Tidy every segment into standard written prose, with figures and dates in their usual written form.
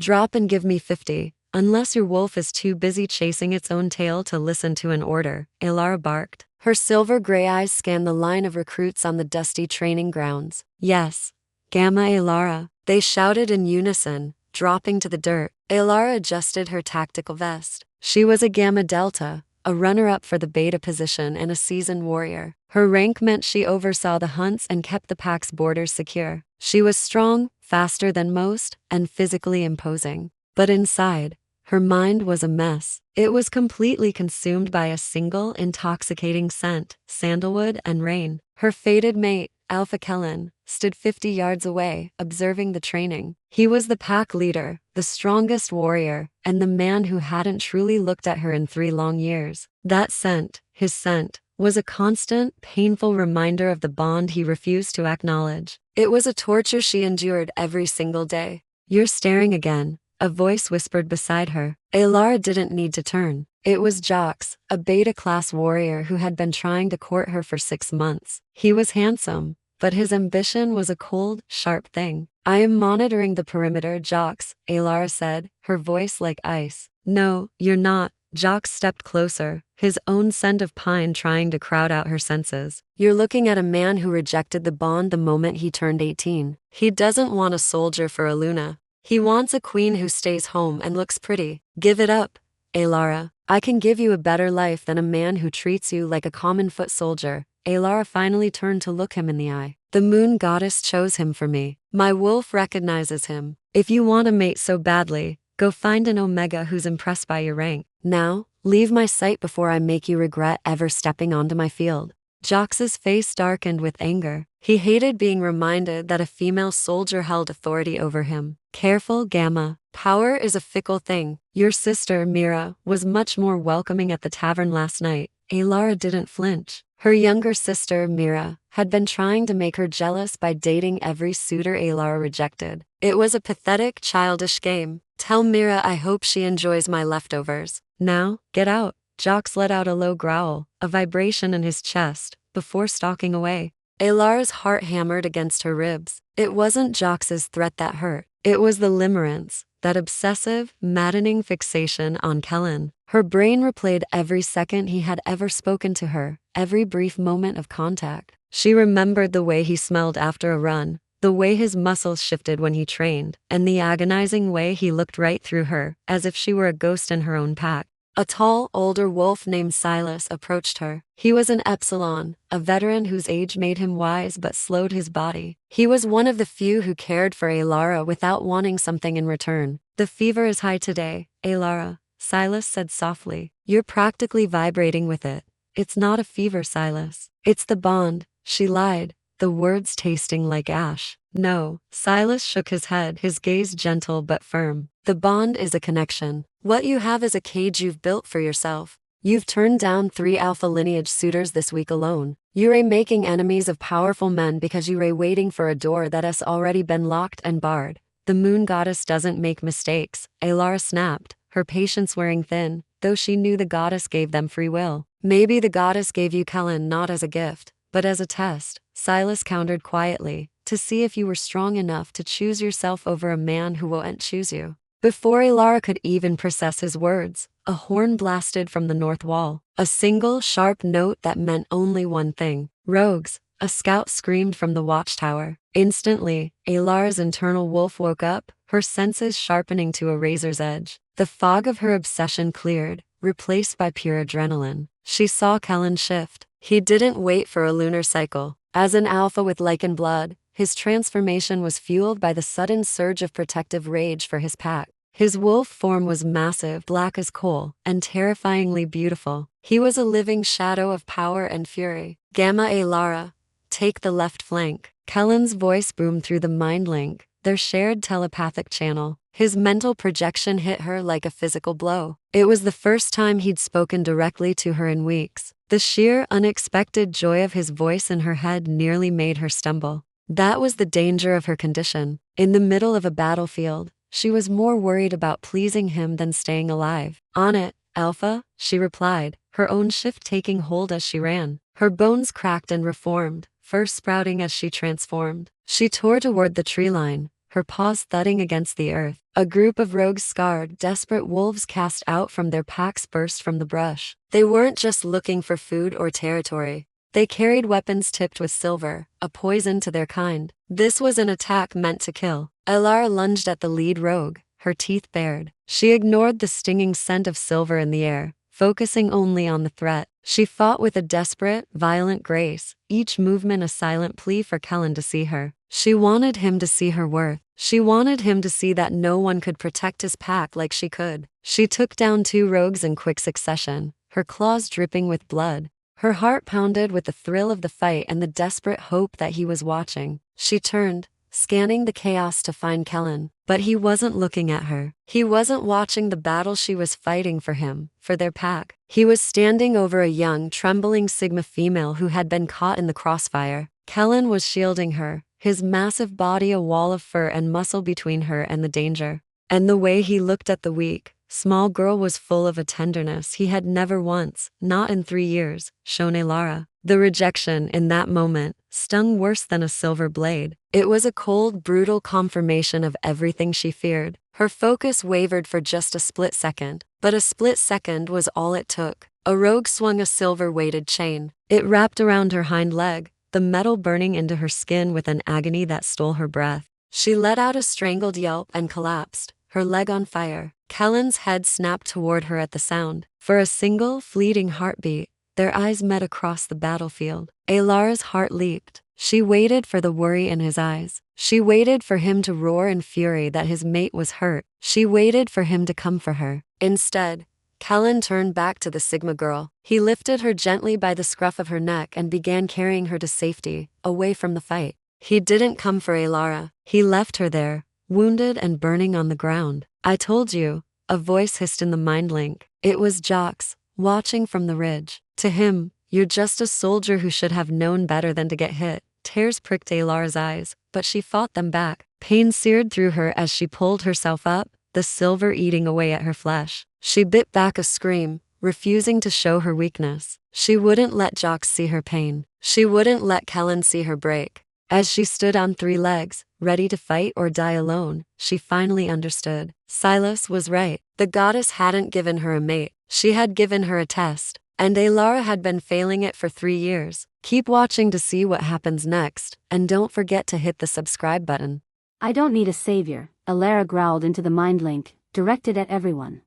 Drop and give me 50, unless your wolf is too busy chasing its own tail to listen to an order, Elara barked. Her silver-gray eyes scanned the line of recruits on the dusty training grounds. Yes, Gamma Elara, they shouted in unison, dropping to the dirt. Elara adjusted her tactical vest. She was a Gamma Delta, a runner-up for the Beta position and a seasoned warrior. Her rank meant she oversaw the hunts and kept the pack's borders secure. She was strong, faster than most, and physically imposing. But inside, her mind was a mess. It was completely consumed by a single intoxicating scent, sandalwood and rain. Her fated mate, Alpha Kaelen, stood 50 yards away, observing the training. He was the pack leader, the strongest warrior, and the man who hadn't truly looked at her in 3 long years. That scent, his scent, was a constant, painful reminder of the bond he refused to acknowledge. It was a torture she endured every single day. You're staring again, a voice whispered beside her. Elara didn't need to turn. It was Jox, a Beta-class warrior who had been trying to court her for 6 months. He was handsome, but his ambition was a cold, sharp thing. I am monitoring the perimeter, Jox, Elara said, her voice like ice. No, you're not. Jox stepped closer, his own scent of pine trying to crowd out her senses. You're looking at a man who rejected the bond the moment he turned 18. He doesn't want a soldier for a Luna. He wants a queen who stays home and looks pretty. Give it up, Elara. I can give you a better life than a man who treats you like a common foot soldier. Elara finally turned to look him in the eye. The moon goddess chose him for me. My wolf recognizes him. If you want a mate so badly, go find an Omega who's impressed by your rank. Now, leave my sight before I make you regret ever stepping onto my field. Jox's face darkened with anger. He hated being reminded that a female soldier held authority over him. Careful, Gamma. Power is a fickle thing. Your sister, Mira, was much more welcoming at the tavern last night. Elara didn't flinch. Her younger sister, Mira, had been trying to make her jealous by dating every suitor Elara rejected. It was a pathetic, childish game. Tell Mira I hope she enjoys my leftovers. Now, get out. Jox let out a low growl, a vibration in his chest, before stalking away. Elara's heart hammered against her ribs. It wasn't Jox's threat that hurt. It was the limerence, that obsessive, maddening fixation on Kaelen. Her brain replayed every second he had ever spoken to her, every brief moment of contact. She remembered the way he smelled after a run, the way his muscles shifted when he trained, and the agonizing way he looked right through her, as if she were a ghost in her own pack. A tall, older wolf named Silas approached her. He was an Epsilon, a veteran whose age made him wise but slowed his body. He was one of the few who cared for Elara without wanting something in return. The fever is high today, Elara, Silas said softly. You're practically vibrating with it. It's not a fever, Silas. It's the bond, she lied, the words tasting like ash. No, Silas shook his head, his gaze gentle but firm. The bond is a connection. What you have is a cage you've built for yourself. You've turned down 3 alpha lineage suitors this week alone. You're making enemies of powerful men because you're waiting for a door that has already been locked and barred. The moon goddess doesn't make mistakes, Elara snapped, her patience wearing thin, though she knew the goddess gave them free will. Maybe the goddess gave you Kaelen not as a gift, but as a test, Silas countered quietly, to see if you were strong enough to choose yourself over a man who won't choose you. Before Elara could even process his words, a horn blasted from the north wall. A single, sharp note that meant only one thing. Rogues, a scout screamed from the watchtower. Instantly, Elara's internal wolf woke up, her senses sharpening to a razor's edge. The fog of her obsession cleared, replaced by pure adrenaline. She saw Kaelen shift. He didn't wait for a lunar cycle. As an alpha with Lycan blood, his transformation was fueled by the sudden surge of protective rage for his pack. His wolf form was massive, black as coal, and terrifyingly beautiful. He was a living shadow of power and fury. Gamma Elara, take the left flank. Kaelen's voice boomed through the mind link, their shared telepathic channel. His mental projection hit her like a physical blow. It was the first time he'd spoken directly to her in weeks. The sheer, unexpected joy of his voice in her head nearly made her stumble. That was the danger of her condition. In the middle of a battlefield, she was more worried about pleasing him than staying alive. On it, Alpha, she replied, her own shift taking hold as she ran. Her bones cracked and reformed, fur sprouting as she transformed. She tore toward the tree line, her paws thudding against the earth. A group of rogues, scarred, desperate wolves cast out from their packs, burst from the brush. They weren't just looking for food or territory. They carried weapons tipped with silver, a poison to their kind. This was an attack meant to kill. Elara lunged at the lead rogue, her teeth bared. She ignored the stinging scent of silver in the air, focusing only on the threat. She fought with a desperate, violent grace, each movement a silent plea for Kaelen to see her. She wanted him to see her worth. She wanted him to see that no one could protect his pack like she could. She took down 2 rogues in quick succession, her claws dripping with blood. Her heart pounded with the thrill of the fight and the desperate hope that he was watching. She turned, scanning the chaos to find Kaelen, but he wasn't looking at her. He wasn't watching the battle she was fighting for him, for their pack. He was standing over a young, trembling Sigma female who had been caught in the crossfire. Kaelen was shielding her, his massive body a wall of fur and muscle between her and the danger. And the way he looked at the weak, small girl was full of a tenderness he had never once, not in 3 years, shown Elara. The rejection, in that moment, stung worse than a silver blade. It was a cold, brutal confirmation of everything she feared. Her focus wavered for just a split second, but a split second was all it took. A rogue swung a silver-weighted chain. It wrapped around her hind leg, the metal burning into her skin with an agony that stole her breath. She let out a strangled yelp and collapsed, her leg on fire. Kaelen's head snapped toward her at the sound. For a single, fleeting heartbeat, their eyes met across the battlefield. Elara's heart leaped. She waited for the worry in his eyes. She waited for him to roar in fury that his mate was hurt. She waited for him to come for her. Instead, Kaelen turned back to the Sigma girl. He lifted her gently by the scruff of her neck and began carrying her to safety, away from the fight. He didn't come for Elara. He left her there, wounded and burning on the ground. "I told you," a voice hissed in the mind link. It was Jock's, watching from the ridge. To him, "You're just a soldier who should have known better than to get hit." Tears pricked Elara's eyes, but she fought them back. Pain seared through her as she pulled herself up, the silver eating away at her flesh. She bit back a scream, refusing to show her weakness. She wouldn't let Jock see her pain. She wouldn't let Kaelen see her break. As she stood on 3 legs, ready to fight or die alone, she finally understood. Silas was right. The goddess hadn't given her a mate. She had given her a test. And Elara had been failing it for 3 years. Keep watching to see what happens next, and don't forget to hit the subscribe button. "I don't need a savior," Elara growled into the mind link, directed at everyone.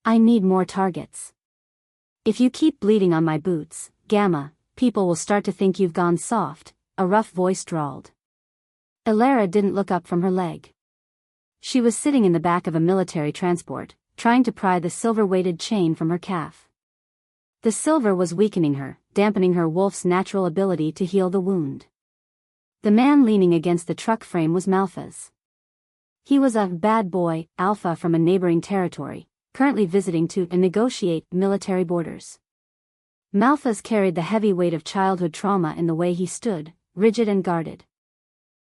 "I need more targets. If you keep bleeding on my boots, Gamma, people will start to think you've gone soft," a rough voice drawled. Elara didn't look up from her leg. She was sitting in the back of a military transport, trying to pry the silver-weighted chain from her calf. The silver was weakening her, dampening her wolf's natural ability to heal the wound. The man leaning against the truck frame was Malphas. He was a bad boy, alpha from a neighboring territory, currently visiting to negotiate military borders. Malphas carried the heavy weight of childhood trauma in the way he stood, rigid and guarded.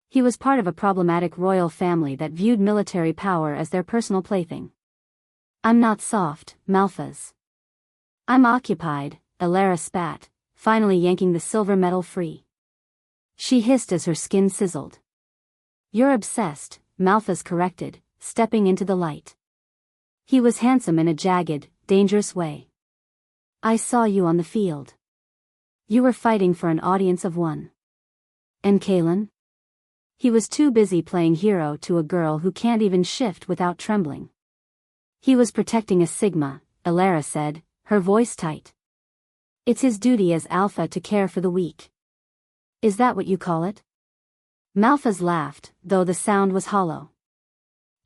He was part of a problematic royal family that viewed military power as their personal plaything. "I'm not soft, Malphas. I'm occupied," Elara spat, finally yanking the silver metal free. She hissed as her skin sizzled. "You're obsessed," Malphas corrected, stepping into the light. He was handsome in a jagged, dangerous way. "I saw you on the field. You were fighting for an audience of 1. And Kaelen?" He was too busy playing hero to a girl who can't even shift without trembling. "He was protecting a Sigma," Elara said, her voice tight. "It's his duty as alpha to care for the weak." "Is that what you call it?" Malphas laughed, though the sound was hollow.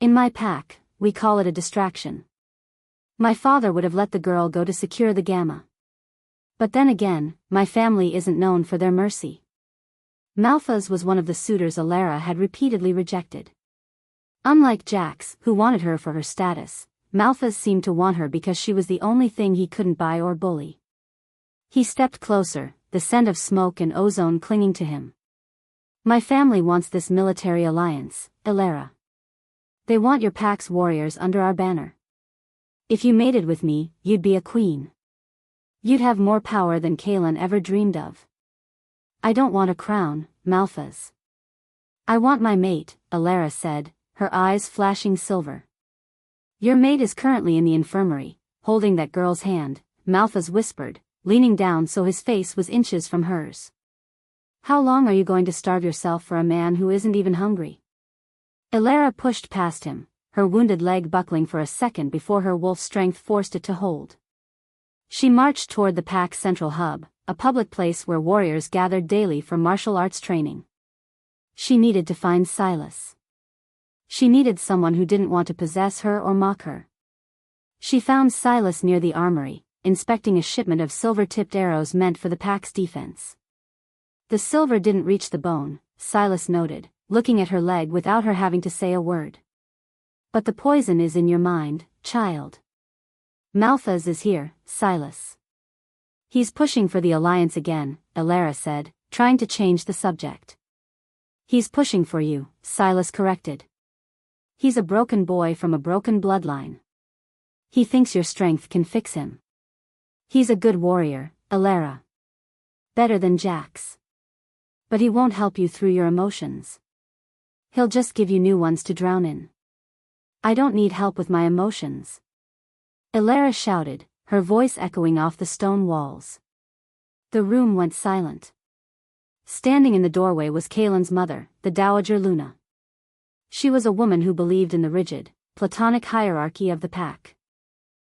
"In my pack, we call it a distraction. My father would have let the girl go to secure the Gamma. But then again, my family isn't known for their mercy." Malphas was one of the suitors Elara had repeatedly rejected. Unlike Jax, who wanted her for her status, Malphas seemed to want her because she was the only thing he couldn't buy or bully. He stepped closer, the scent of smoke and ozone clinging to him. "My family wants this military alliance, Elara. They want your pack's warriors under our banner. If you mated with me, you'd be a queen. You'd have more power than Kaelen ever dreamed of." "I don't want a crown, Malphas. I want my mate," Elara said, her eyes flashing silver. Your mate is currently in the infirmary, holding that girl's hand, Malthus whispered, leaning down so his face was inches from hers. How long are you going to starve yourself for a man who isn't even hungry? Elara pushed past him, her wounded leg buckling for a second before her wolf strength forced it to hold. She marched toward the pack's central hub, a public place where warriors gathered daily for martial arts training. She needed to find Silas. She needed someone who didn't want to possess her or mock her. She found Silas near the armory, inspecting a shipment of silver-tipped arrows meant for the pack's defense. The silver didn't reach the bone, Silas noted, looking at her leg without her having to say a word. But the poison is in your mind, child. Malthus is here, Silas. He's pushing for the alliance again, Elara said, trying to change the subject. He's pushing for you, Silas corrected. He's a broken boy from a broken bloodline. He thinks your strength can fix him. He's a good warrior, Elara. Better than Jack's. But he won't help you through your emotions. He'll just give you new ones to drown in. I don't need help with my emotions. Elara shouted, her voice echoing off the stone walls. The room went silent. Standing in the doorway was Kaelen's mother, the Dowager Luna. She was a woman who believed in the rigid, platonic hierarchy of the pack.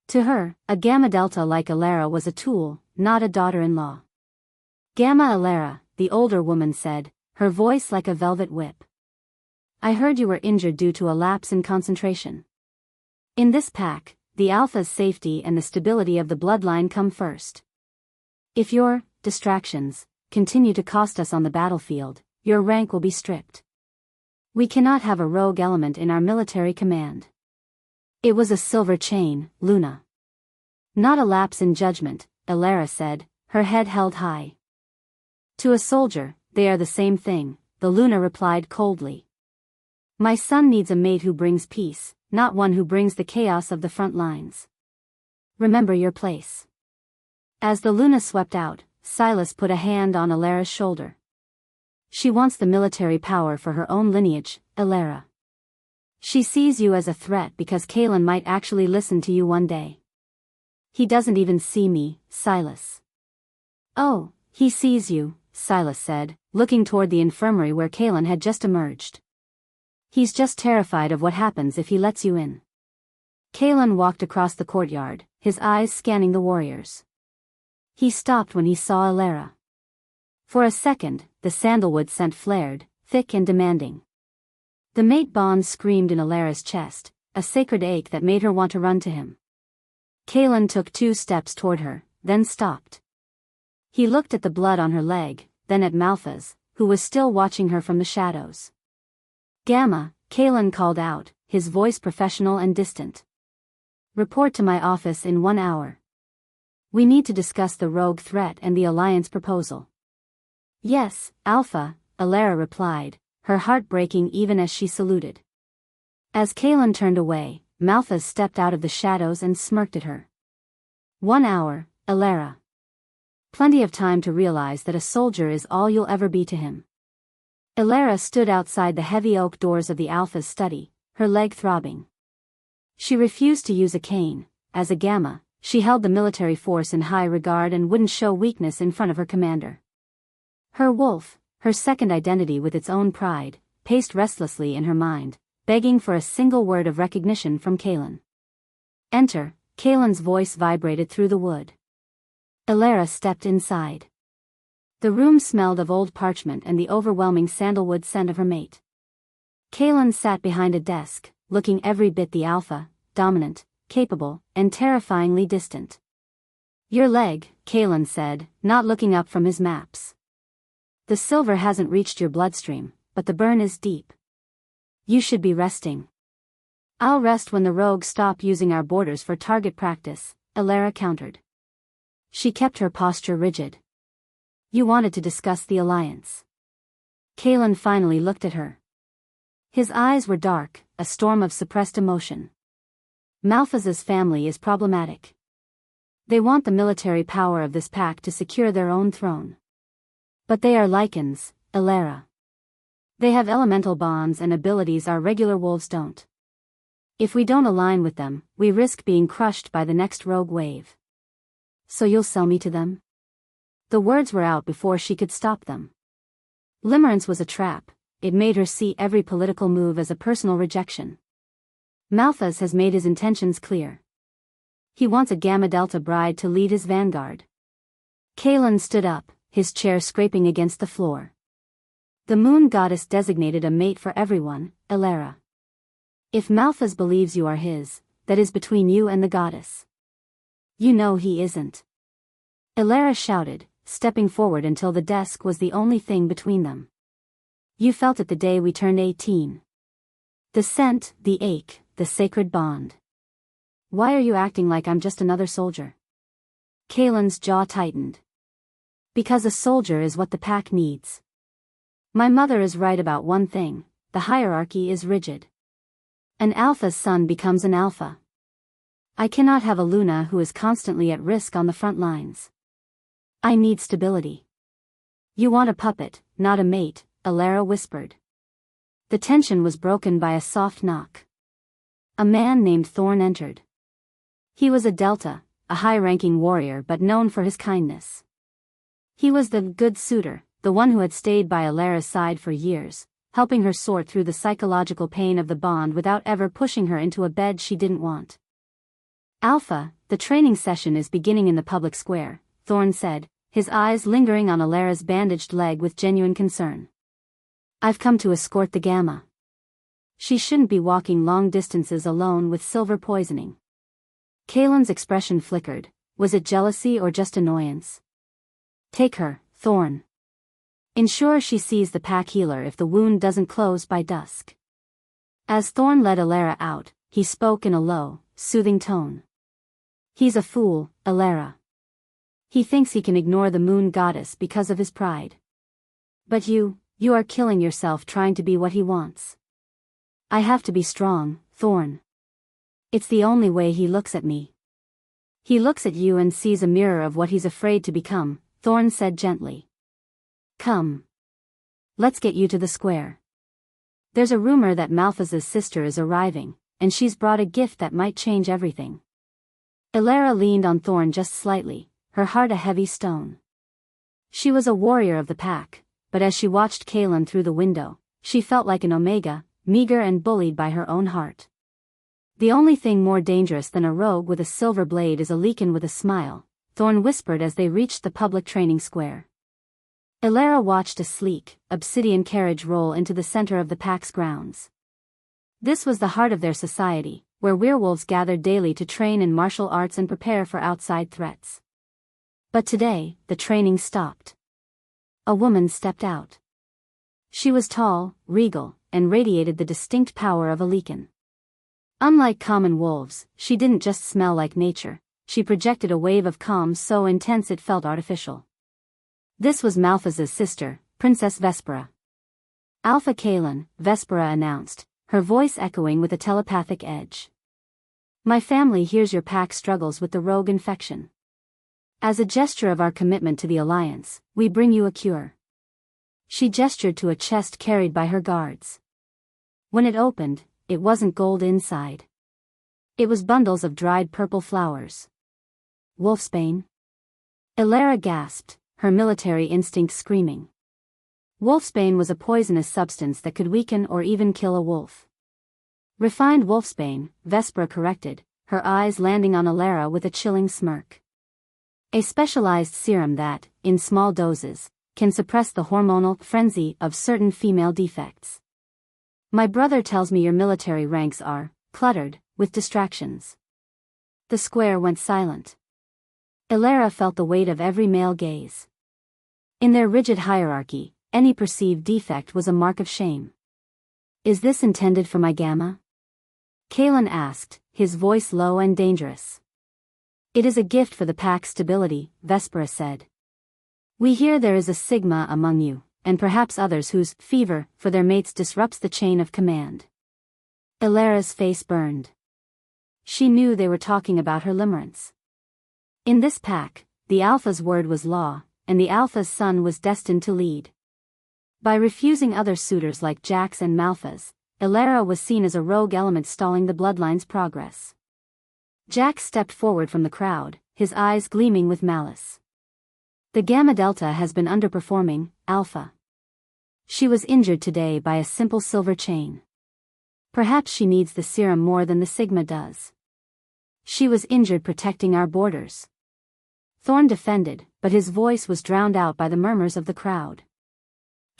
To her, a Gamma Delta like Elara was a tool, not a daughter-in-law. Gamma Elara, the older woman said, her voice like a velvet whip. I heard you were injured due to a lapse in concentration. In this pack, the Alpha's safety and the stability of the bloodline come first. If your distractions continue to cost us on the battlefield, your rank will be stripped. We cannot have a rogue element in our military command. It was a silver chain, Luna. Not a lapse in judgment, Elara said, her head held high. To a soldier, they are the same thing, the Luna replied coldly. My son needs a mate who brings peace, not one who brings the chaos of the front lines. Remember your place. As the Luna swept out, Silas put a hand on Elara's shoulder. She wants the military power for her own lineage, Elara. She sees you as a threat because Kaelen might actually listen to you one day. He doesn't even see me, Silas. Oh, he sees you, Silas said, looking toward the infirmary where Kaelen had just emerged. He's just terrified of what happens if he lets you in. Kaelen walked across the courtyard, his eyes scanning the warriors. He stopped when he saw Elara. For a second, the sandalwood scent flared, thick and demanding. The mate bond screamed in Elara's chest, a sacred ache that made her want to run to him. Kaelen took 2 steps toward her, then stopped. He looked at the blood on her leg, then at Malthus, who was still watching her from the shadows. Gamma, Kaelen called out, his voice professional and distant. Report to my office in 1 hour. We need to discuss the rogue threat and the alliance proposal. Yes, Alpha, Elara replied, her heart breaking even as she saluted. As Kaelen turned away, Malthus stepped out of the shadows and smirked at her. 1 hour, Elara. Plenty of time to realize that a soldier is all you'll ever be to him. Elara stood outside the heavy oak doors of the Alpha's study, her leg throbbing. She refused to use a cane. As a Gamma, she held the military force in high regard and wouldn't show weakness in front of her commander. Her wolf, her second identity with its own pride, paced restlessly in her mind, begging for a single word of recognition from Kaelen. Enter, Kaelen's voice vibrated through the wood. Elara stepped inside. The room smelled of old parchment and the overwhelming sandalwood scent of her mate. Kaelen sat behind a desk, looking every bit the Alpha, dominant, capable, and terrifyingly distant. Your leg, Kaelen said, not looking up from his maps. The silver hasn't reached your bloodstream, but the burn is deep. You should be resting. I'll rest when the rogues stop using our borders for target practice, Elara countered. She kept her posture rigid. You wanted to discuss the alliance. Kaelen finally looked at her. His eyes were dark, a storm of suppressed emotion. Malthus's family is problematic. They want the military power of this pack to secure their own throne. But they are Lycans, Elara. They have elemental bonds and abilities our regular wolves don't. If we don't align with them, we risk being crushed by the next rogue wave. So you'll sell me to them? The words were out before she could stop them. Limerence was a trap. It made her see every political move as a personal rejection. Malthus has made his intentions clear. He wants a Gamma Delta bride to lead his vanguard. Kaelen stood up, his chair scraping against the floor. The moon goddess designated a mate for everyone, Elara. If Malthus believes you are his, that is between you and the goddess. You know he isn't. Elara shouted, stepping forward until the desk was the only thing between them. You felt it the day we turned 18. The scent, the ache, the sacred bond. Why are you acting like I'm just another soldier? Kaelen's jaw tightened. Because a soldier is what the pack needs. My mother is right about one thing, the hierarchy is rigid. An alpha's son becomes an alpha. I cannot have a Luna who is constantly at risk on the front lines. I need stability. You want a puppet, not a mate, Elara whispered. The tension was broken by a soft knock. A man named Thorn entered. He was a Delta, a high-ranking warrior but known for his kindness. He was the good suitor, the one who had stayed by Elara's side for years, helping her sort through the psychological pain of the bond without ever pushing her into a bed she didn't want. Alpha, the training session is beginning in the public square, Thorn said, his eyes lingering on Elara's bandaged leg with genuine concern. I've come to escort the Gamma. She shouldn't be walking long distances alone with silver poisoning. Kaelen's expression flickered. Was it jealousy or just annoyance? Take her, Thorn. Ensure she sees the pack healer if the wound doesn't close by dusk. As Thorn led Elara out, he spoke in a low, soothing tone. He's a fool, Elara. He thinks he can ignore the moon goddess because of his pride. But you are killing yourself trying to be what he wants. I have to be strong, Thorn. It's the only way he looks at me. He looks at you and sees a mirror of what he's afraid to become, Thorn said gently. Come. Let's get you to the square. There's a rumor that Malthus's sister is arriving, and she's brought a gift that might change everything. Elara leaned on Thorn just slightly, her heart a heavy stone. She was a warrior of the pack, but as she watched Kaelen through the window, she felt like an omega, meager and bullied by her own heart. The only thing more dangerous than a rogue with a silver blade is a Lycan with a smile, Thorn whispered as they reached the public training square. Elara watched a sleek, obsidian carriage roll into the center of the pack's grounds. This was the heart of their society, where werewolves gathered daily to train in martial arts and prepare for outside threats. But today, the training stopped. A woman stepped out. She was tall, regal, and radiated the distinct power of a Lycan. Unlike common wolves, she didn't just smell like nature, she projected a wave of calm so intense it felt artificial. This was Malthus's sister, Princess Vespera. Alpha Kaelen, Vespera announced, her voice echoing with a telepathic edge. My family hears your pack struggles with the rogue infection. As a gesture of our commitment to the Alliance, we bring you a cure. She gestured to a chest carried by her guards. When it opened, it wasn't gold inside. It was bundles of dried purple flowers. Wolfsbane? Elara gasped, her military instinct screaming. Wolfsbane was a poisonous substance that could weaken or even kill a wolf. Refined wolfsbane, Vespera corrected, her eyes landing on Elara with a chilling smirk. A specialized serum that, in small doses, can suppress the hormonal frenzy of certain female defects. My brother tells me your military ranks are cluttered with distractions. The square went silent. Elara felt the weight of every male gaze. In their rigid hierarchy, any perceived defect was a mark of shame. Is this intended for my Gamma? Kaelen asked, his voice low and dangerous. It is a gift for the pack's stability, Vespera said. We hear there is a Sigma among you, and perhaps others whose fever for their mates disrupts the chain of command. Elara's face burned. She knew they were talking about her Limerence. In this pack, the Alpha's word was law, and the Alpha's son was destined to lead. By refusing other suitors like Jax and Malphas, Elara was seen as a rogue element stalling the bloodline's progress. Jax stepped forward from the crowd, his eyes gleaming with malice. The Gamma Delta has been underperforming, Alpha. She was injured today by a simple silver chain. Perhaps she needs the serum more than the Sigma does. She was injured protecting our borders. Thorn defended, but his voice was drowned out by the murmurs of the crowd.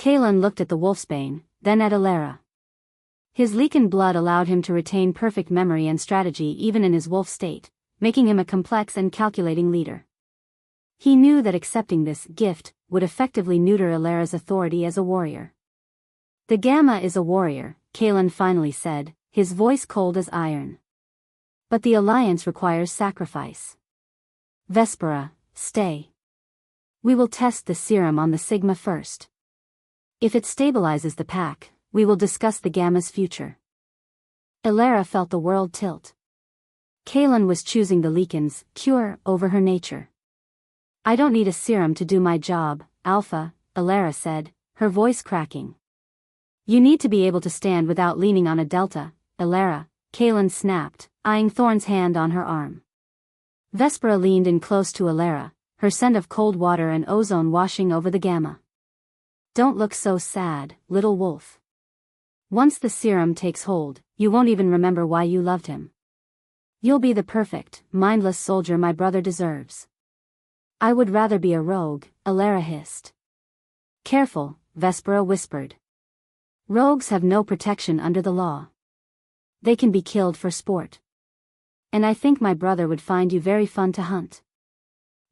Kaelen looked at the wolfsbane, then at Elara. His Lycan blood allowed him to retain perfect memory and strategy even in his wolf state, making him a complex and calculating leader. He knew that accepting this gift would effectively neuter Elara's authority as a warrior. The Gamma is a warrior, Kaelen finally said, his voice cold as iron. But the alliance requires sacrifice. Vespera, stay. We will test the serum on the Sigma first. If it stabilizes the pack, we will discuss the Gamma's future. Elara felt the world tilt. Kaelen was choosing the Lycan's cure over her nature. I don't need a serum to do my job, Alpha, Elara said, her voice cracking. You need to be able to stand without leaning on a delta, Elara, Kaelen snapped, eyeing Thorn's hand on her arm. Vespera leaned in close to Elara, her scent of cold water and ozone washing over the Gamma. Don't look so sad, little wolf. Once the serum takes hold, you won't even remember why you loved him. You'll be the perfect, mindless soldier my brother deserves. I would rather be a rogue, Elara hissed. Careful, Vespera whispered. Rogues have no protection under the law. They can be killed for sport. And I think my brother would find you very fun to hunt.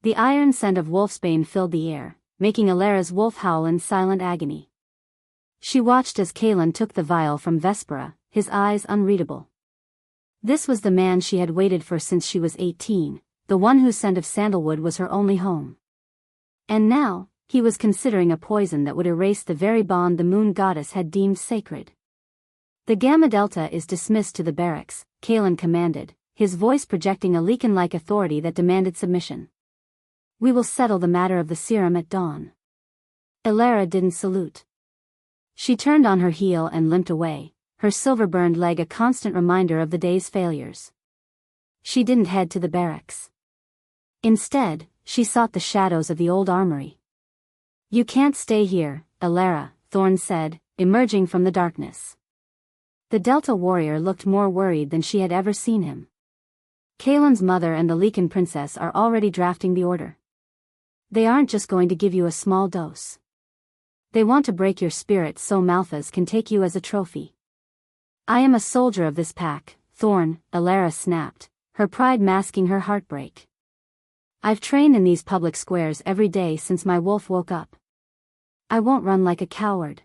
The iron scent of wolfsbane filled the air, making Elara's wolf howl in silent agony. She watched as Kaelen took the vial from Vespera, his eyes unreadable. This was the man she had waited for since she was 18, the one whose scent of sandalwood was her only home. And now, he was considering a poison that would erase the very bond the moon goddess had deemed sacred. The Gamma Delta is dismissed to the barracks, Kaelen commanded, his voice projecting a Lycan-like authority that demanded submission. We will settle the matter of the serum at dawn. Elara didn't salute. She turned on her heel and limped away, her silver-burned leg a constant reminder of the day's failures. She didn't head to the barracks. Instead, she sought the shadows of the old armory. You can't stay here, Elara, Thorn said, emerging from the darkness. The Delta warrior looked more worried than she had ever seen him. Kaelen's mother and the Lycan princess are already drafting the order. They aren't just going to give you a small dose. They want to break your spirit so Malphas can take you as a trophy. I am a soldier of this pack, Thorn, Elara snapped, her pride masking her heartbreak. I've trained in these public squares every day since my wolf woke up. I won't run like a coward.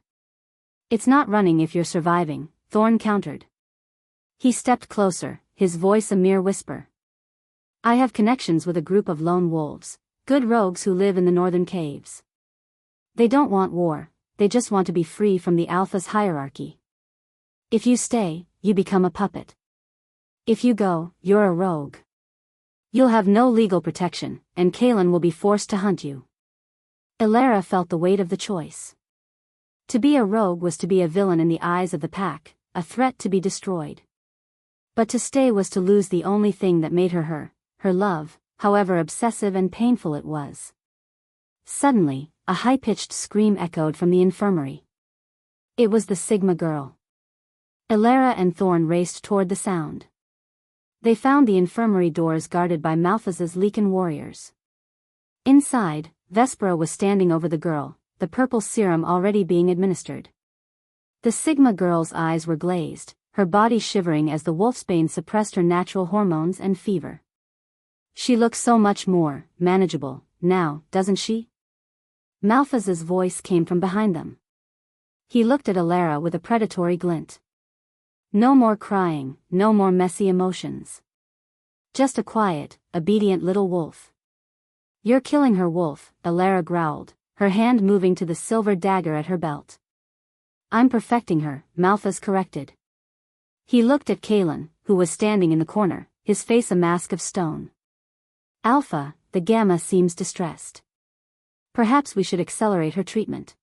It's not running if you're surviving, Thorn countered. He stepped closer, his voice a mere whisper. I have connections with a group of lone wolves, good rogues who live in the northern caves. They don't want war, they just want to be free from the Alpha's hierarchy. If you stay, you become a puppet. If you go, you're a rogue. You'll have no legal protection, and Kaelen will be forced to hunt you. Elara felt the weight of the choice. To be a rogue was to be a villain in the eyes of the pack, a threat to be destroyed. But to stay was to lose the only thing that made her her love, however obsessive and painful it was. Suddenly, a high-pitched scream echoed from the infirmary. It was the Sigma girl. Elara and Thorn raced toward the sound. They found the infirmary doors guarded by Malphas's Lycan warriors. Inside, Vespera was standing over the girl, the purple serum already being administered. The Sigma girl's eyes were glazed, her body shivering as the wolfsbane suppressed her natural hormones and fever. She looks so much more manageable now, doesn't she? Malphas's voice came from behind them. He looked at Elara with a predatory glint. No more crying, no more messy emotions. Just a quiet, obedient little wolf. You're killing her, wolf, Elara growled, her hand moving to the silver dagger at her belt. I'm perfecting her, Malphas corrected. He looked at Kaelen, who was standing in the corner, his face a mask of stone. Alpha, the Gamma seems distressed. Perhaps we should accelerate her treatment.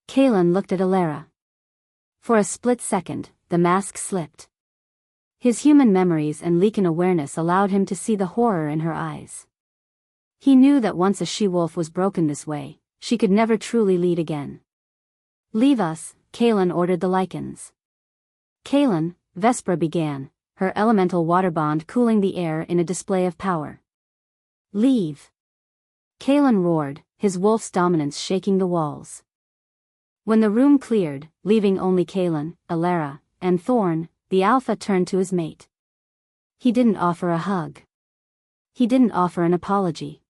Kaelen looked at Elara. For a split second, the mask slipped. His human memories and Lycan awareness allowed him to see the horror in her eyes. He knew that once a she-wolf was broken this way, she could never truly lead again. "Leave us," Kaelen ordered the Lycans. "Kaelen," Vespra began, her elemental water bond cooling the air in a display of power. "Leave!" Kaelen roared, his wolf's dominance shaking the walls. When the room cleared, leaving only Kaelen, Elara, and Thorn, the alpha turned to his mate. He didn't offer a hug. He didn't offer an apology.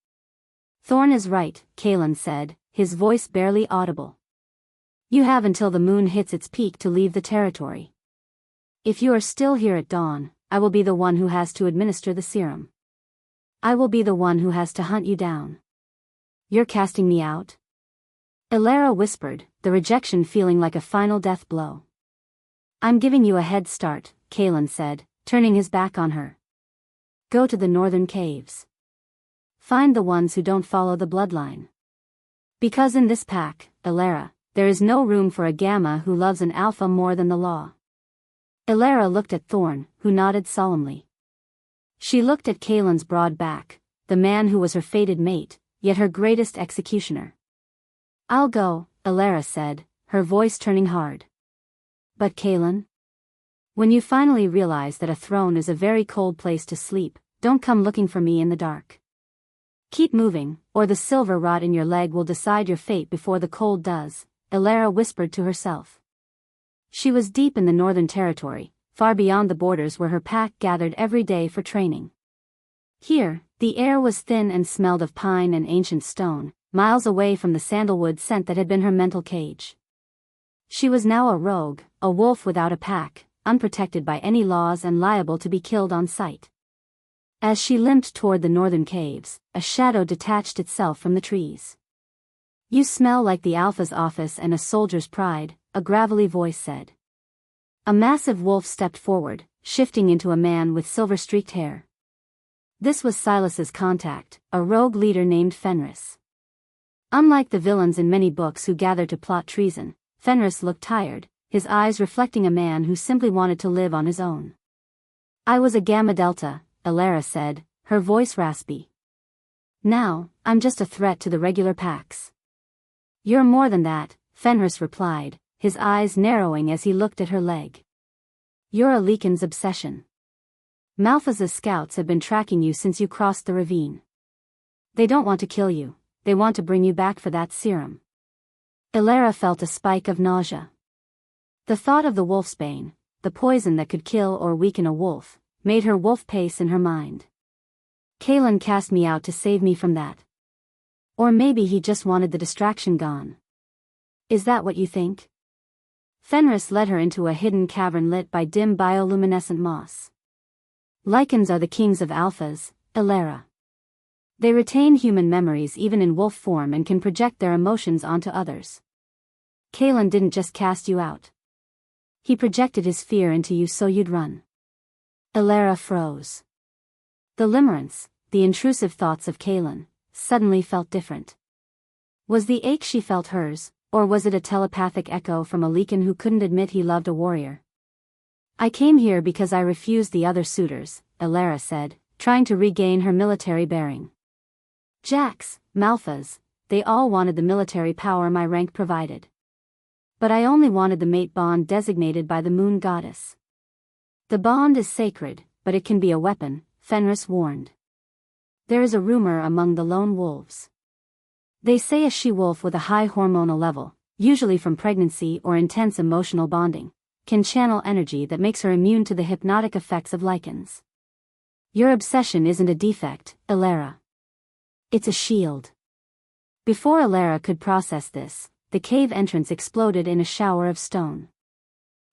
"Thorn is right," Kaelen said, his voice barely audible. "You have until the moon hits its peak to leave the territory. If you are still here at dawn, I will be the one who has to administer the serum. I will be the one who has to hunt you down." "You're casting me out?" Elara whispered, the rejection feeling like a final death blow. "I'm giving you a head start," Kaelen said, turning his back on her. "Go to the northern caves. Find the ones who don't follow the bloodline. Because in this pack, Elara, there is no room for a gamma who loves an alpha more than the law." Elara looked at Thorn, who nodded solemnly. She looked at Kaelen's broad back, the man who was her fated mate, yet her greatest executioner. "I'll go," Elara said, her voice turning hard. "But Kaelen? When you finally realize that a throne is a very cold place to sleep, don't come looking for me in the dark. Keep moving, or the silver rot in your leg will decide your fate before the cold does," Elara whispered to herself. She was deep in the northern territory, far beyond the borders where her pack gathered every day for training. Here, the air was thin and smelled of pine and ancient stone, miles away from the sandalwood scent that had been her mental cage. She was now a rogue, a wolf without a pack, unprotected by any laws and liable to be killed on sight. As she limped toward the northern caves, a shadow detached itself from the trees. "You smell like the Alpha's office and a soldier's pride," a gravelly voice said. A massive wolf stepped forward, shifting into a man with silver-streaked hair. This was Silas's contact, a rogue leader named Fenris. Unlike the villains in many books who gather to plot treason, Fenris looked tired, his eyes reflecting a man who simply wanted to live on his own. "I was a Gamma Delta," Elara said, her voice raspy. "Now, I'm just a threat to the regular packs." "You're more than that," Fenris replied, his eyes narrowing as he looked at her leg. "You're a Lycan's obsession. Malpha's scouts have been tracking you since you crossed the ravine. They don't want to kill you, they want to bring you back for that serum." Elara felt a spike of nausea. The thought of the wolfsbane, the poison that could kill or weaken a wolf, made her wolf pace in her mind. "Kaelen cast me out to save me from that. Or maybe he just wanted the distraction gone. Is that what you think?" Fenris led her into a hidden cavern lit by dim bioluminescent moss. "Lycans are the kings of alphas, Elara. They retain human memories even in wolf form and can project their emotions onto others. Kaelen didn't just cast you out. He projected his fear into you so you'd run." Elara froze. The limerence, the intrusive thoughts of Kaelen, suddenly felt different. Was the ache she felt hers, or was it a telepathic echo from a Lycan who couldn't admit he loved a warrior? "I came here because I refused the other suitors," Elara said, trying to regain her military bearing. "Jax, Malphas, they all wanted the military power my rank provided. But I only wanted the mate bond designated by the moon goddess." "The bond is sacred, but it can be a weapon," Fenris warned. "There is a rumor among the lone wolves. They say a she-wolf with a high hormonal level, usually from pregnancy or intense emotional bonding, can channel energy that makes her immune to the hypnotic effects of Lycans. Your obsession isn't a defect, Elara. It's a shield." Before Elara could process this, the cave entrance exploded in a shower of stone.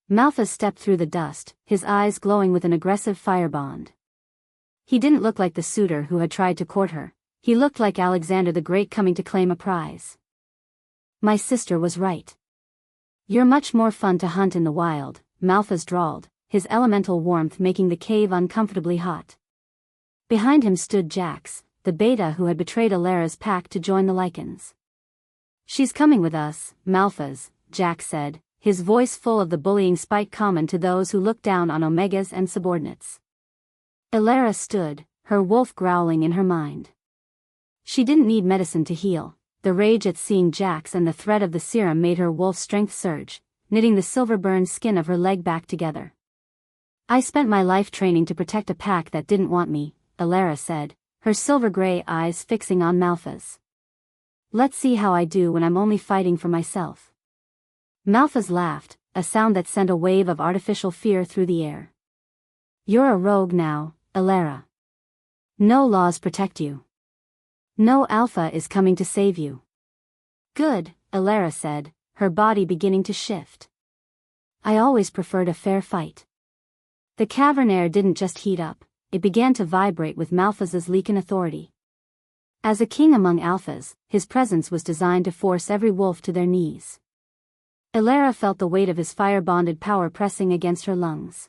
Malphas stepped through the dust, his eyes glowing with an aggressive fire bond. He didn't look like the suitor who had tried to court her, he looked like Alexander the Great coming to claim a prize. "My sister was right. You're much more fun to hunt in the wild," Malphas drawled, his elemental warmth making the cave uncomfortably hot. Behind him stood Jax, the beta who had betrayed Elara's pack to join the Lycans. She's coming with us, Malphas, Jack said, his voice full of the bullying spite common to those who look down on omegas and subordinates. Elara stood, her wolf growling in her mind. She didn't need medicine to heal. The rage at seeing Jax and the threat of the serum made her wolf strength surge, knitting the silver-burned skin of her leg back together. I spent my life training to protect a pack that didn't want me, Elara said, her silver-gray eyes fixing on Malphas. Let's see how I do when I'm only fighting for myself. Malphas laughed, a sound that sent a wave of artificial fear through the air. You're a rogue now, Elara. No laws protect you. No alpha is coming to save you. Good, Elara said, her body beginning to shift. I always preferred a fair fight. The cavern air didn't just heat up, it began to vibrate with Malphas's Lycan authority. As a king among alphas, his presence was designed to force every wolf to their knees. Elara felt the weight of his fire-bonded power pressing against her lungs.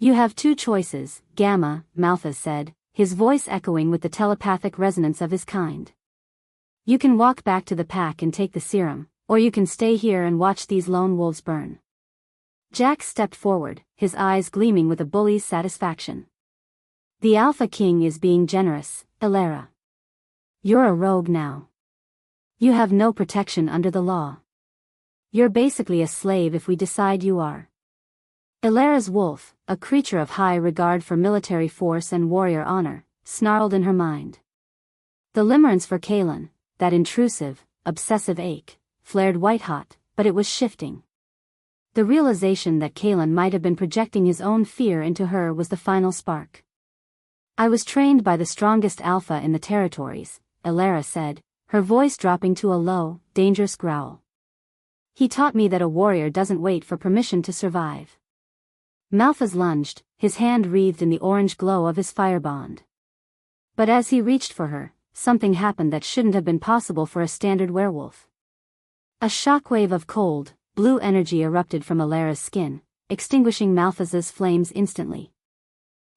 You have two choices, Gamma, Malphas said, his voice echoing with the telepathic resonance of his kind. You can walk back to the pack and take the serum, or you can stay here and watch these lone wolves burn. Jack stepped forward, his eyes gleaming with a bully's satisfaction. The Alpha King is being generous, Elara. You're a rogue now. You have no protection under the law. You're basically a slave if we decide you are. Elara's wolf, a creature of high regard for military force and warrior honor, snarled in her mind. The limerence for Kaelen, that intrusive, obsessive ache, flared white-hot, but it was shifting. The realization that Kaelen might have been projecting his own fear into her was the final spark. I was trained by the strongest alpha in the territories, Elara said, her voice dropping to a low, dangerous growl. He taught me that a warrior doesn't wait for permission to survive. Malphas lunged, his hand wreathed in the orange glow of his firebond. But as he reached for her, something happened that shouldn't have been possible for a standard werewolf. A shockwave of cold, blue energy erupted from Elara's skin, extinguishing Malphas's flames instantly.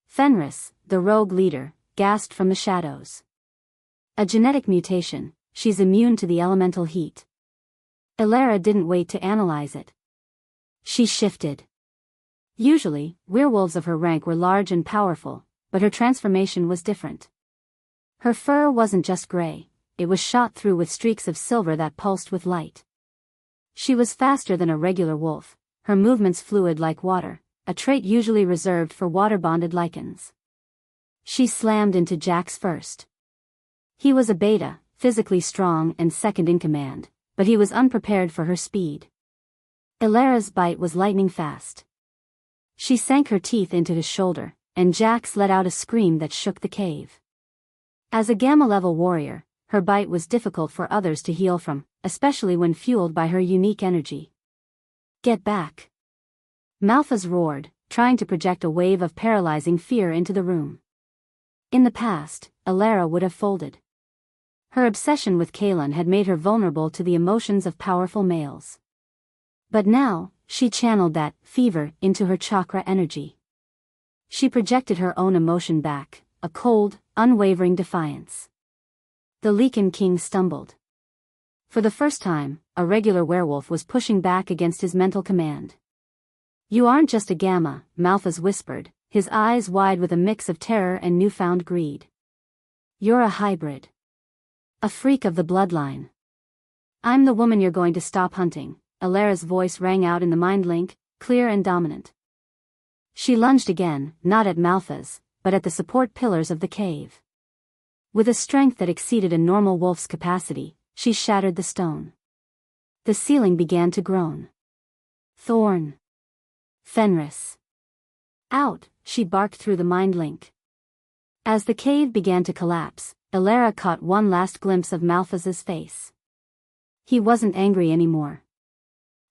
Fenris, the rogue leader, gasped from the shadows. A genetic mutation, she's immune to the elemental heat. Elara didn't wait to analyze it. She shifted. Usually, werewolves of her rank were large and powerful, but her transformation was different. Her fur wasn't just gray, it was shot through with streaks of silver that pulsed with light. She was faster than a regular wolf, her movements fluid like water, a trait usually reserved for water-bonded Lycans. She slammed into Jax first. He was a beta, physically strong and second in command, but he was unprepared for her speed. Elara's bite was lightning fast. She sank her teeth into his shoulder, and Jax let out a scream that shook the cave. As a Gamma-level warrior, her bite was difficult for others to heal from, especially when fueled by her unique energy. Get back! Malphas roared, trying to project a wave of paralyzing fear into the room. In the past, Elara would have folded. Her obsession with Kaelen had made her vulnerable to the emotions of powerful males. But now, she channeled that fever into her chakra energy. She projected her own emotion back, a cold, unwavering defiance. The Lycan king stumbled. For the first time, a regular werewolf was pushing back against his mental command. You aren't just a Gamma, Malphas whispered, his eyes wide with a mix of terror and newfound greed. You're a hybrid. A freak of the bloodline. I'm the woman you're going to stop hunting, Elara's voice rang out in the mind link, clear and dominant. She lunged again, not at Malphas, but at the support pillars of the cave. With a strength that exceeded a normal wolf's capacity, she shattered the stone. The ceiling began to groan. Thorn. Fenris. Out, she barked through the mind link. As the cave began to collapse, Elara caught one last glimpse of Malphas's face. He wasn't angry anymore.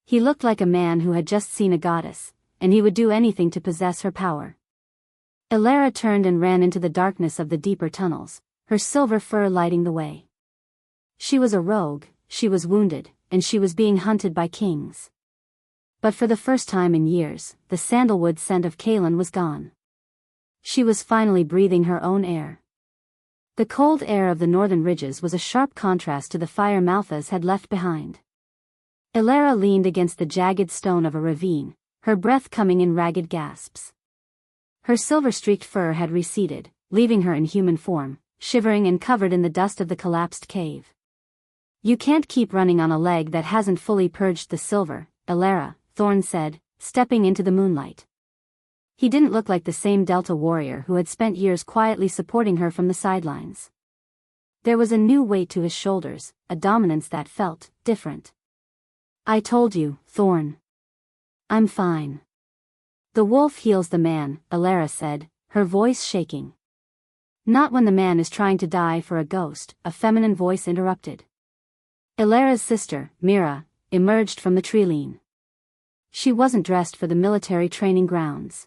He looked like a man who had just seen a goddess, and he would do anything to possess her power. Elara turned and ran into the darkness of the deeper tunnels, her silver fur lighting the way. She was a rogue, she was wounded, and she was being hunted by kings. But for the first time in years, the sandalwood scent of Kaelen was gone. She was finally breathing her own air. The cold air of the northern ridges was a sharp contrast to the fire Malthus had left behind. Elara leaned against the jagged stone of a ravine, her breath coming in ragged gasps. Her silver-streaked fur had receded, leaving her in human form, shivering and covered in the dust of the collapsed cave. You can't keep running on a leg that hasn't fully purged the silver, Elara, Thorn said, stepping into the moonlight. He didn't look like the same Delta warrior who had spent years quietly supporting her from the sidelines. There was a new weight to his shoulders, a dominance that felt different. I told you, Thorn. I'm fine. The wolf heals the man, Elara said, her voice shaking. Not when the man is trying to die for a ghost, a feminine voice interrupted. Elara's sister, Mira, emerged from the treeline. She wasn't dressed for the military training grounds.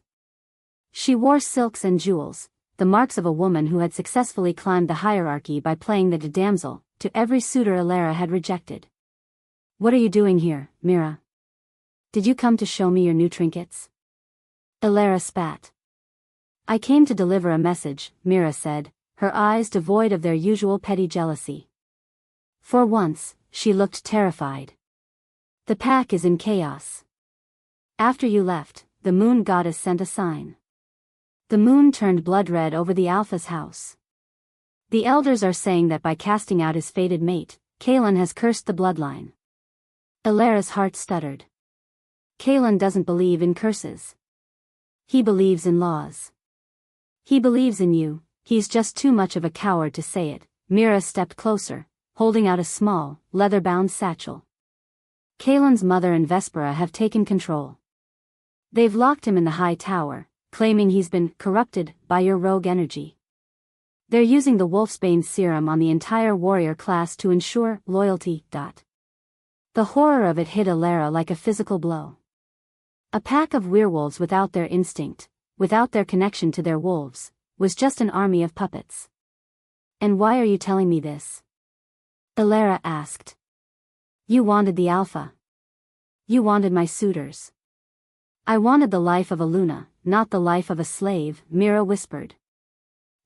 She wore silks and jewels, the marks of a woman who had successfully climbed the hierarchy by playing the damsel to every suitor Elara had rejected. What are you doing here, Mira? Did you come to show me your new trinkets? Elara spat. I came to deliver a message, Mira said, her eyes devoid of their usual petty jealousy. For once, she looked terrified. The pack is in chaos. After you left, the moon goddess sent a sign. The moon turned blood red over the Alpha's house. The elders are saying that by casting out his fated mate, Kaelen has cursed the bloodline. Elara's heart stuttered. Kaelen doesn't believe in curses. He believes in laws. He believes in you, he's just too much of a coward to say it. Mira stepped closer, holding out a small, leather-bound satchel. Kaelen's mother and Vespera have taken control. They've locked him in the high tower, claiming he's been corrupted by your rogue energy. They're using the wolfsbane serum on the entire warrior class to ensure loyalty. The horror of it hit Elara like a physical blow. A pack of werewolves without their instinct, without their connection to their wolves, was just an army of puppets. And why are you telling me this? Elara asked. You wanted the Alpha. You wanted my suitors. I wanted the life of a Luna, not the life of a slave, Mira whispered.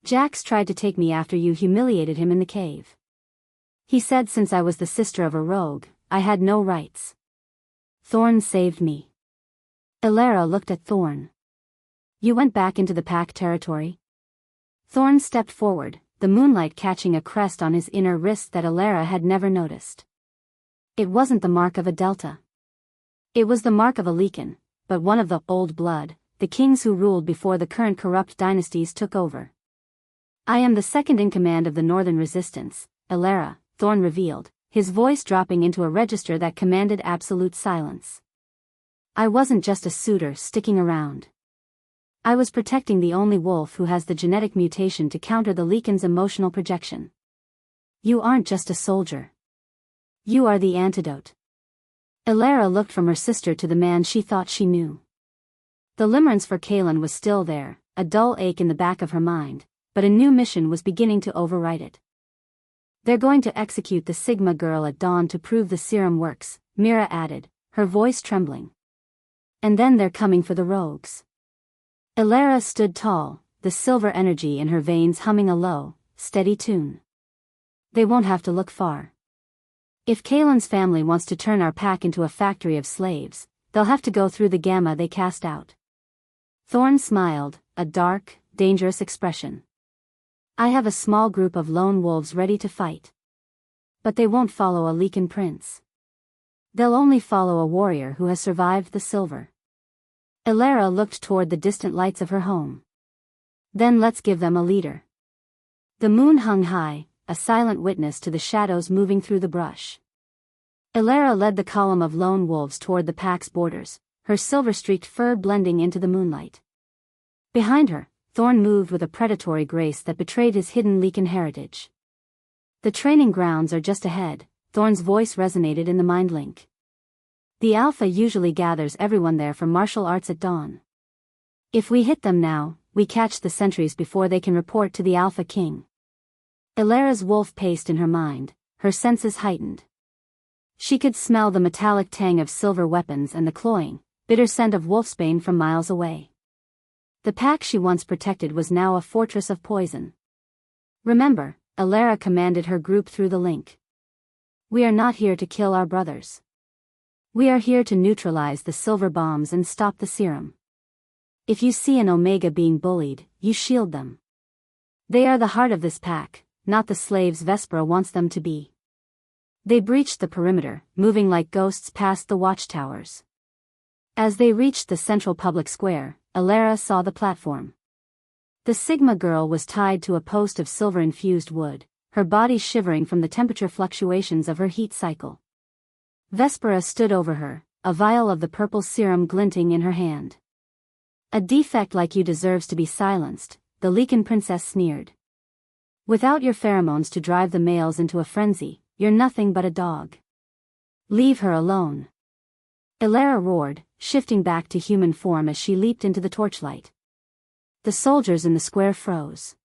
Jax tried to take me after you humiliated him in the cave. He said since I was the sister of a rogue, I had no rights. Thorn saved me. Elara looked at Thorn. You went back into the pack territory? Thorn stepped forward, the moonlight catching a crest on his inner wrist that Elara had never noticed. It wasn't the mark of a Delta. It was the mark of a Lycan, but one of the old blood, the kings who ruled before the current corrupt dynasties took over. I am the second in command of the Northern Resistance, Elara, Thorn revealed, his voice dropping into a register that commanded absolute silence. I wasn't just a suitor sticking around. I was protecting the only wolf who has the genetic mutation to counter the Lycan's emotional projection. You aren't just a soldier. You are the antidote. Elara looked from her sister to the man she thought she knew. The limerence for Kaelen was still there, a dull ache in the back of her mind, but a new mission was beginning to override it. They're going to execute the Sigma girl at dawn to prove the serum works, Mira added, her voice trembling. And then they're coming for the rogues. Elara stood tall, the silver energy in her veins humming a low, steady tune. They won't have to look far. If Kaelen's family wants to turn our pack into a factory of slaves, they'll have to go through the gamma they cast out. Thorn smiled, a dark, dangerous expression. I have a small group of lone wolves ready to fight. But they won't follow a Lycan prince. They'll only follow a warrior who has survived the silver. Elara looked toward the distant lights of her home. Then let's give them a leader. The moon hung high, a silent witness to the shadows moving through the brush. Elara led the column of lone wolves toward the pack's borders, her silver-streaked fur blending into the moonlight. Behind her, Thorn moved with a predatory grace that betrayed his hidden Lycan heritage. The training grounds are just ahead, Thorn's voice resonated in the mind link. The Alpha usually gathers everyone there for martial arts at dawn. If we hit them now, we catch the sentries before they can report to the Alpha King. Elara's wolf paced in her mind, her senses heightened. She could smell the metallic tang of silver weapons and the cloying, bitter scent of wolfsbane from miles away. The pack she once protected was now a fortress of poison. Remember, Elara commanded her group through the link. We are not here to kill our brothers. We are here to neutralize the silver bombs and stop the serum. If you see an Omega being bullied, you shield them. They are the heart of this pack, not the slaves Vespera wants them to be. They breached the perimeter, moving like ghosts past the watchtowers. As they reached the central public square, Elara saw the platform. The Sigma girl was tied to a post of silver-infused wood, her body shivering from the temperature fluctuations of her heat cycle. Vespera stood over her, a vial of the purple serum glinting in her hand. A defect like you deserves to be silenced, the Lycan princess sneered. Without your pheromones to drive the males into a frenzy, you're nothing but a dog. Leave her alone. Elara roared, shifting back to human form as she leaped into the torchlight. The soldiers in the square froze.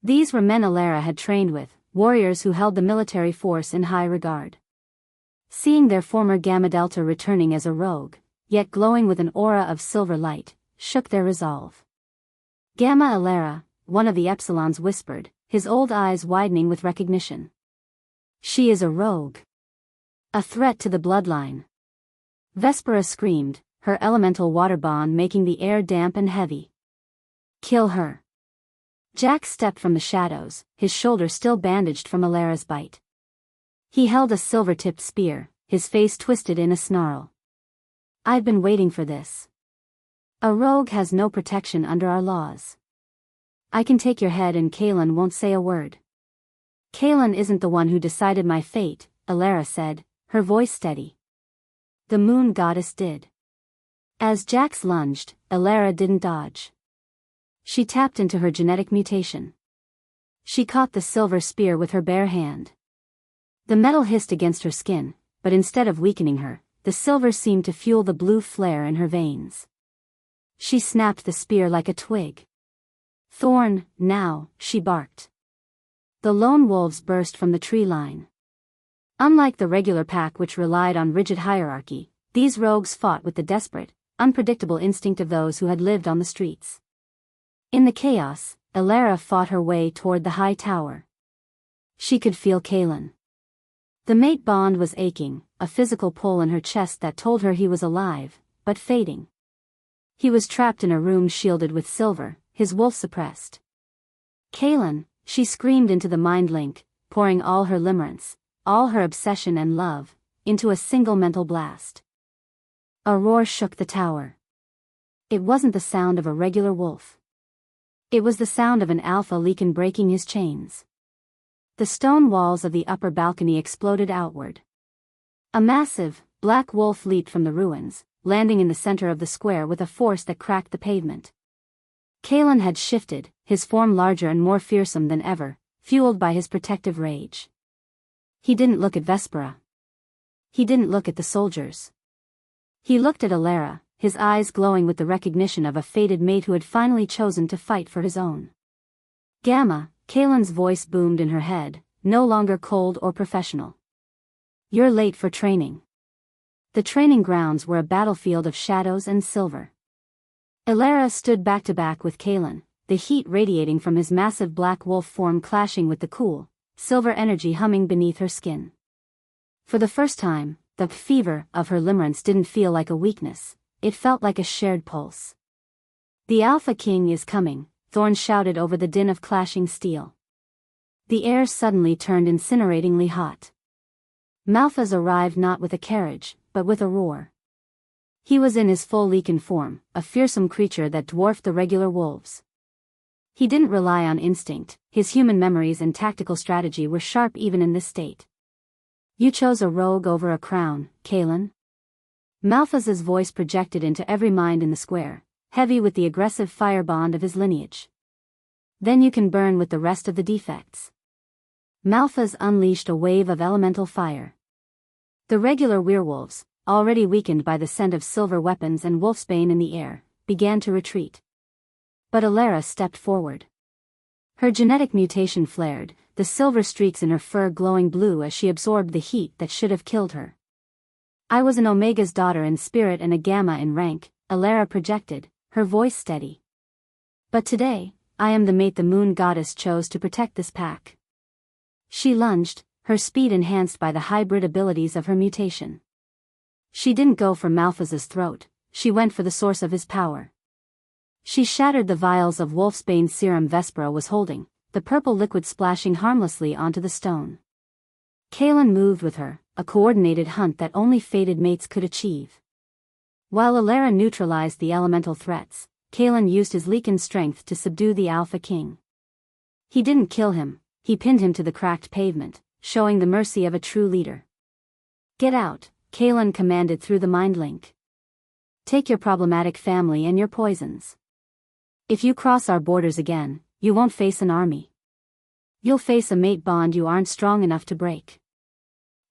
These were men Elara had trained with, warriors who held the military force in high regard. Seeing their former Gamma Delta returning as a rogue, yet glowing with an aura of silver light, shook their resolve. Gamma Elara, one of the Epsilons whispered, his old eyes widening with recognition. She is a rogue. A threat to the bloodline. Vespera screamed, her elemental water bond making the air damp and heavy. Kill her. Jack stepped from the shadows, his shoulder still bandaged from Elara's bite. He held a silver-tipped spear, his face twisted in a snarl. I've been waiting for this. A rogue has no protection under our laws. I can take your head and Kaelen won't say a word. Kaelen isn't the one who decided my fate, Elara said, her voice steady. The moon goddess did. As Jax lunged, Elara didn't dodge. She tapped into her genetic mutation. She caught the silver spear with her bare hand. The metal hissed against her skin, but instead of weakening her, the silver seemed to fuel the blue flare in her veins. She snapped the spear like a twig. Thorn, now, she barked. The lone wolves burst from the tree line. Unlike the regular pack which relied on rigid hierarchy, these rogues fought with the desperate, unpredictable instinct of those who had lived on the streets. In the chaos, Elara fought her way toward the high tower. She could feel Kaelen. The mate bond was aching, a physical pull in her chest that told her he was alive, but fading. He was trapped in a room shielded with silver, his wolf suppressed. Kaelen, she screamed into the mind link, pouring all her limerence, all her obsession and love, into a single mental blast. A roar shook the tower. It wasn't the sound of a regular wolf. It was the sound of an alpha Lycan breaking his chains. The stone walls of the upper balcony exploded outward. A massive, black wolf leaped from the ruins, landing in the center of the square with a force that cracked the pavement. Kaelen had shifted, his form larger and more fearsome than ever, fueled by his protective rage. He didn't look at Vespera. He didn't look at the soldiers. He looked at Elara, his eyes glowing with the recognition of a fated mate who had finally chosen to fight for his own. Gamma, Kaelen's voice boomed in her head, no longer cold or professional. You're late for training. The training grounds were a battlefield of shadows and silver. Elara stood back to back with Kaelen, the heat radiating from his massive black wolf form clashing with the cool, silver energy humming beneath her skin. For the first time, the fever of her limerence didn't feel like a weakness, it felt like a shared pulse. The Alpha King is coming, Thorn shouted over the din of clashing steel. The air suddenly turned incineratingly hot. Malphas arrived not with a carriage, but with a roar. He was in his full Lycan form, a fearsome creature that dwarfed the regular wolves. He didn't rely on instinct, his human memories and tactical strategy were sharp even in this state. You chose a rogue over a crown, Kaelen? Malphas's voice projected into every mind in the square, heavy with the aggressive fire bond of his lineage. Then you can burn with the rest of the defects. Malphas unleashed a wave of elemental fire. The regular werewolves, already weakened by the scent of silver weapons and wolfsbane in the air, began to retreat. But Elara stepped forward. Her genetic mutation flared, the silver streaks in her fur glowing blue as she absorbed the heat that should have killed her. I was an Omega's daughter in spirit and a Gamma in rank, Elara projected, her voice steady. But today, I am the mate the moon goddess chose to protect this pack. She lunged, her speed enhanced by the hybrid abilities of her mutation. She didn't go for Malphas's throat, she went for the source of his power. She shattered the vials of wolfsbane serum Vespera was holding, the purple liquid splashing harmlessly onto the stone. Kaelen moved with her, a coordinated hunt that only fated mates could achieve. While Elara neutralized the elemental threats, Kaelen used his Lycan strength to subdue the Alpha King. He didn't kill him, he pinned him to the cracked pavement, showing the mercy of a true leader. Get out, Kaelen commanded through the mind link. Take your problematic family and your poisons. If you cross our borders again, you won't face an army. You'll face a mate bond you aren't strong enough to break.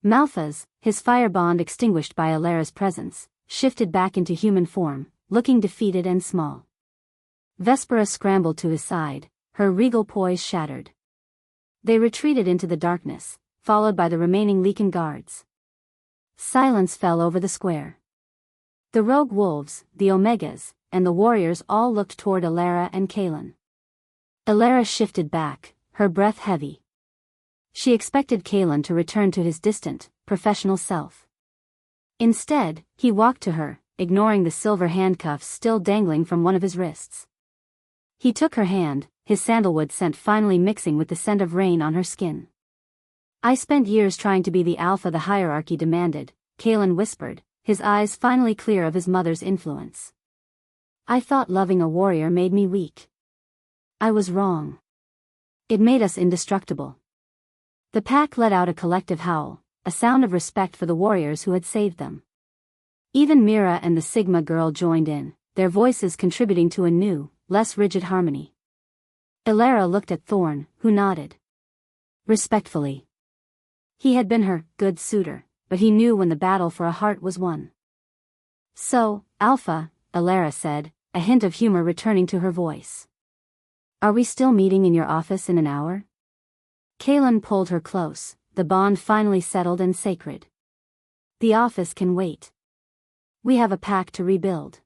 Malphas, his fire bond extinguished by Elara's presence, shifted back into human form, looking defeated and small. Vespera scrambled to his side, her regal poise shattered. They retreated into the darkness, followed by the remaining Lycan guards. Silence fell over the square. The rogue wolves, the Omegas, and the warriors all looked toward Elara and Kaelen. Elara shifted back, her breath heavy. She expected Kaelen to return to his distant, professional self. Instead, he walked to her, ignoring the silver handcuffs still dangling from one of his wrists. He took her hand, his sandalwood scent finally mixing with the scent of rain on her skin. I spent years trying to be the alpha the hierarchy demanded, Kaelen whispered, his eyes finally clear of his mother's influence. I thought loving a warrior made me weak. I was wrong. It made us indestructible. The pack let out a collective howl, a sound of respect for the warriors who had saved them. Even Mira and the Sigma girl joined in, their voices contributing to a new, less rigid harmony. Elara looked at Thorn, who nodded. Respectfully. He had been her good suitor, but he knew when the battle for a heart was won. So, Alpha, Elara said, a hint of humor returning to her voice. Are we still meeting in your office in an hour? Kaelen pulled her close, the bond finally settled and sacred. The office can wait. We have a pack to rebuild.